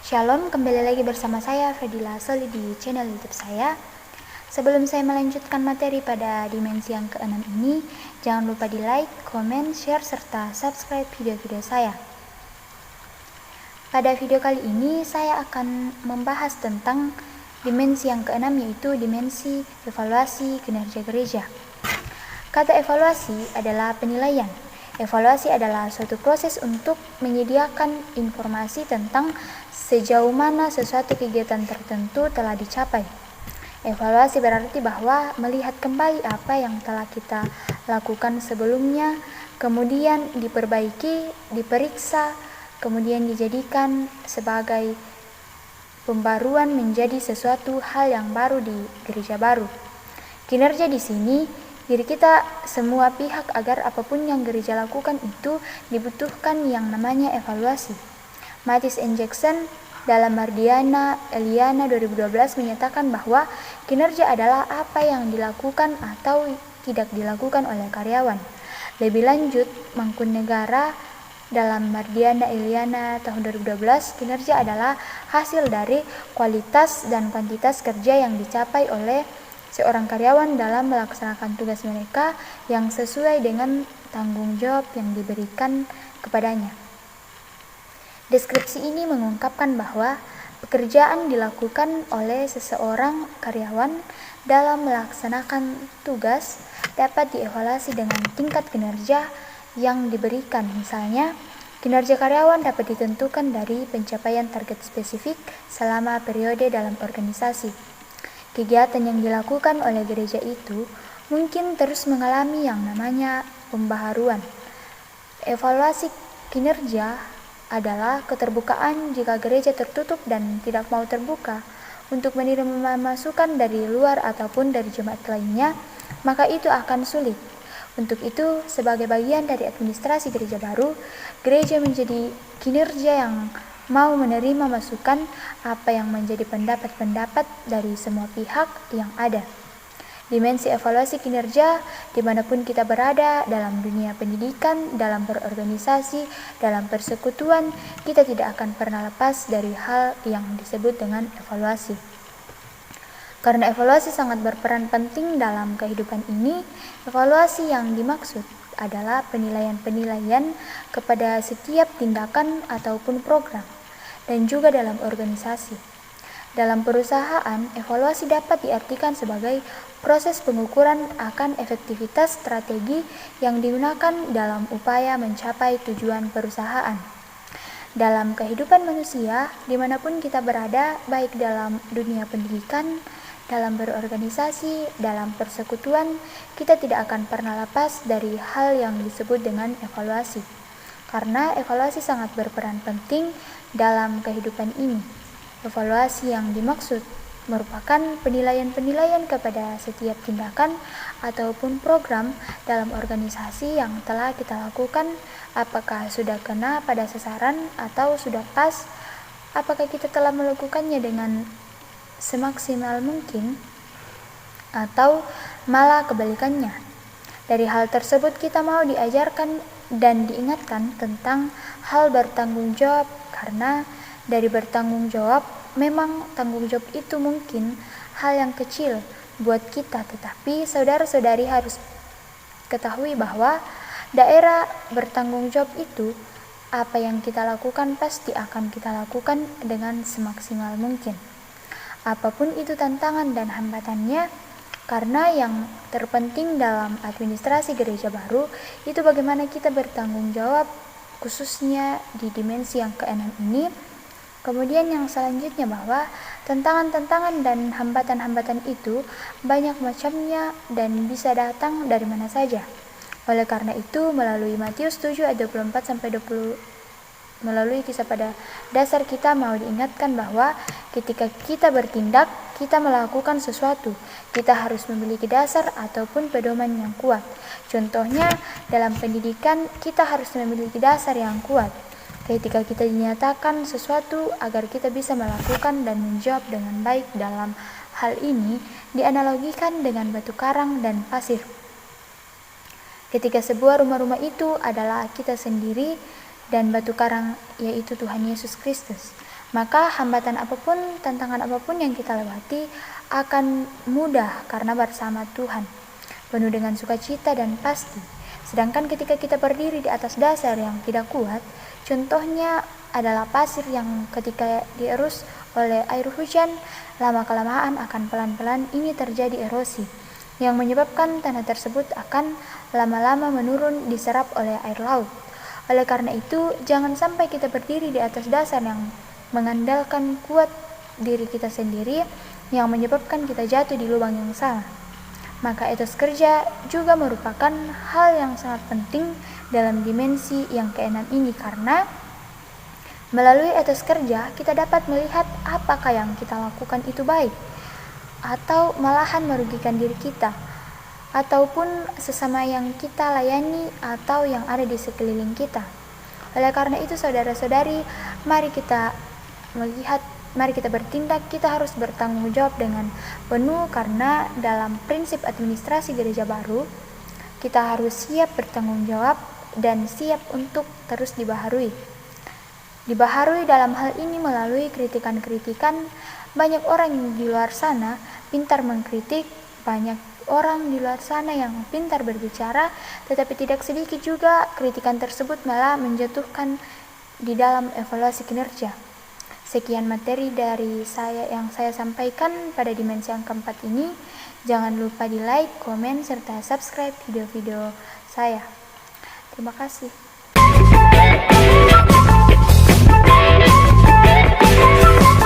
Shalom, kembali lagi bersama saya Fadila Soli di channel YouTube saya. Sebelum saya melanjutkan materi pada dimensi yang ke-6 ini, jangan lupa di like, komen, share, serta subscribe video-video saya. Pada video kali ini saya akan membahas tentang dimensi yang ke-6, yaitu dimensi evaluasi kinerja gereja. Kata evaluasi adalah penilaian. Evaluasi adalah suatu proses untuk menyediakan informasi tentang sejauh mana sesuatu kegiatan tertentu telah dicapai. Evaluasi berarti bahwa melihat kembali apa yang telah kita lakukan sebelumnya, kemudian diperbaiki, diperiksa, kemudian dijadikan sebagai pembaruan menjadi sesuatu hal yang baru di gereja baru. Kinerja di sini diri kita semua pihak, agar apapun yang gereja lakukan itu dibutuhkan yang namanya evaluasi. Matis N. Jackson dalam Mardiana Eliana 2012 menyatakan bahwa kinerja adalah apa yang dilakukan atau tidak dilakukan oleh karyawan. Lebih lanjut, Mangkunegara dalam Mardiana Eliana tahun 2012, kinerja adalah hasil dari kualitas dan kuantitas kerja yang dicapai oleh seorang karyawan dalam melaksanakan tugas mereka yang sesuai dengan tanggung jawab yang diberikan kepadanya. Deskripsi ini mengungkapkan bahwa pekerjaan dilakukan oleh seseorang karyawan dalam melaksanakan tugas dapat dievaluasi dengan tingkat kinerja yang diberikan. Misalnya, kinerja karyawan dapat ditentukan dari pencapaian target spesifik selama periode dalam organisasi. Kegiatan yang dilakukan oleh gereja itu mungkin terus mengalami yang namanya pembaharuan. Evaluasi kinerja adalah keterbukaan jika gereja tertutup dan tidak mau terbuka untuk menerima masukan dari luar ataupun dari jemaat lainnya, maka itu akan sulit. Untuk itu, sebagai bagian dari administrasi gereja baru, gereja menjadi kinerja yang mau menerima masukan apa yang menjadi pendapat-pendapat dari semua pihak yang ada. Dimensi evaluasi kinerja dimanapun kita berada, dalam dunia pendidikan, dalam berorganisasi, dalam persekutuan, kita tidak akan pernah lepas dari hal yang disebut dengan evaluasi. Karena evaluasi sangat berperan penting dalam kehidupan ini, evaluasi yang dimaksud adalah penilaian-penilaian kepada setiap tindakan ataupun program, dan juga dalam organisasi. Dalam perusahaan, evaluasi dapat diartikan sebagai proses pengukuran akan efektivitas strategi yang digunakan dalam upaya mencapai tujuan perusahaan. Dalam kehidupan manusia, dimanapun kita berada, baik dalam dunia pendidikan, dalam berorganisasi, dalam persekutuan, kita tidak akan pernah lepas dari hal yang disebut dengan evaluasi. Karena evaluasi sangat berperan penting dalam kehidupan ini. Evaluasi yang dimaksud merupakan penilaian-penilaian kepada setiap tindakan ataupun program dalam organisasi yang telah kita lakukan, apakah sudah kena pada sasaran atau sudah pas, apakah kita telah melakukannya dengan semaksimal mungkin atau malah kebalikannya. Dari hal tersebut kita mau diajarkan dan diingatkan tentang hal bertanggung jawab, karena dari bertanggung jawab, memang tanggung jawab itu mungkin hal yang kecil buat kita, tetapi saudara-saudari harus ketahui bahwa daerah bertanggung jawab itu, apa yang kita lakukan pasti akan kita lakukan dengan semaksimal mungkin. Apapun itu tantangan dan hambatannya, karena yang terpenting dalam administrasi gereja baru itu bagaimana kita bertanggung jawab, khususnya di dimensi yang ke-6 ini. Kemudian yang selanjutnya bahwa tantangan-tantangan dan hambatan-hambatan itu banyak macamnya dan bisa datang dari mana saja. Oleh karena itu, melalui Matius 7 ayat 24-20, melalui kisah pada dasar, kita mau diingatkan bahwa ketika kita bertindak, kita melakukan sesuatu, kita harus memiliki dasar ataupun pedoman yang kuat. Contohnya, dalam pendidikan, kita harus memiliki dasar yang kuat. Ketika kita dinyatakan sesuatu agar kita bisa melakukan dan menjawab dengan baik, dalam hal ini dianalogikan dengan batu karang dan pasir. Ketika sebuah rumah-rumah itu adalah kita sendiri dan batu karang yaitu Tuhan Yesus Kristus, Maka hambatan apapun, tantangan apapun yang kita lewati akan mudah karena bersama Tuhan, penuh dengan sukacita dan pasti. Sedangkan ketika kita berdiri di atas dasar yang tidak kuat, contohnya adalah pasir yang ketika dierus oleh air hujan, lama-kelamaan akan pelan-pelan ini terjadi erosi, yang menyebabkan tanah tersebut akan lama-lama menurun diserap oleh air laut. Oleh karena itu, jangan sampai kita berdiri di atas dasar yang mengandalkan kuat diri kita sendiri yang menyebabkan kita jatuh di lubang yang sama. Maka etos kerja juga merupakan hal yang sangat penting dalam dimensi yang keenam ini, karena melalui etos kerja kita dapat melihat apakah yang kita lakukan itu baik atau malahan merugikan diri kita ataupun sesama yang kita layani atau yang ada di sekeliling kita. Oleh karena itu saudara-saudari, mari kita bertindak, kita harus bertanggung jawab dengan penuh, karena dalam prinsip administrasi gereja baru, kita harus siap bertanggung jawab dan siap untuk terus dibaharui. Dibaharui dalam hal ini melalui kritikan-kritikan. Banyak orang di luar sana pintar mengkritik, banyak orang di luar sana yang pintar berbicara, tetapi tidak sedikit juga kritikan tersebut malah menjatuhkan di dalam evaluasi kinerja. Sekian materi dari yang saya sampaikan pada dimensi yang keempat ini. Jangan lupa di like, komen, serta subscribe video-video saya. Terima kasih.